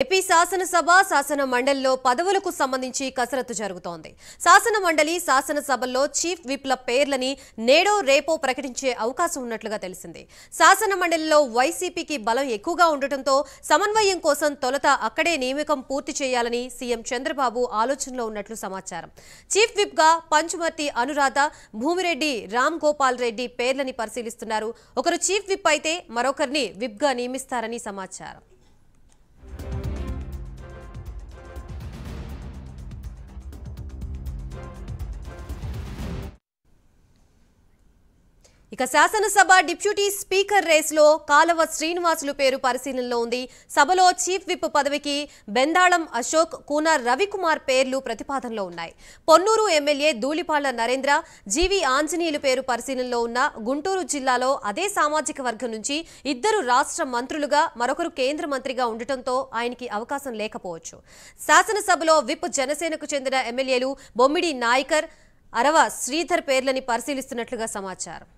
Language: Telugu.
ఏపీ శాసనసభ శాసన మండలిలో పదవులకు సంబంధించి కసరత్తు జరుగుతోంది. శాసన మండలి శాసనసభల్లో చీఫ్ విప్ల పేర్లని నేడో రేపో ప్రకటించే అవకాశం ఉన్నట్లుగా తెలిసింది. శాసన మండలిలో వైసీపీకి బలం ఎక్కువగా ఉండటంతో సమన్వయం కోసం తొలుత అక్కడే నియామకం పూర్తి చేయాలని సీఎం చంద్రబాబు ఆలోచనలో ఉన్నట్లు సమాచారం. చీఫ్ విప్ గా పంచుమర్తి అనురాధ, భూమిరెడ్డి రామ్ గోపాల్ రెడ్డి పేర్లని పరిశీలిస్తున్నారు. ఒకరు చీఫ్ విప్ అయితే మరొకరిని విప్ గా నియమిస్తారని సమాచారం. ఇక శాసనసభ డిప్యూటీ స్పీకర్ రేసులో కాలవ శ్రీనివాసులు పేరు పరిశీలనలో ఉంది. సభలో చీఫ్ విప్ పదవికి బెందాళం అశోక్, కూన రవికుమార్ పేర్లు ప్రతిపాదనలో ఉన్నాయి. పొన్నూరు ఎమ్మెల్యే ధూళిపాళ్ల నరేంద్ర, జీవి ఆంజనేయులు పేరు పరిశీలనలో ఉన్న గుంటూరు జిల్లాలో అదే సామాజిక వర్గం నుంచి ఇద్దరు రాష్ట్ర మంత్రులుగా, మరొకరు కేంద్ర మంత్రిగా ఉండటంతో ఆయనకి అవకాశం లేకపోవచ్చు. శాసనసభలో విప్ జనసేనకు చెందిన ఎమ్మెల్యేలు బొమ్మిడి నాయకర్, అరవ శ్రీధర్ పేర్లని పరిశీలిస్తున్నట్లుగా సమాచారం.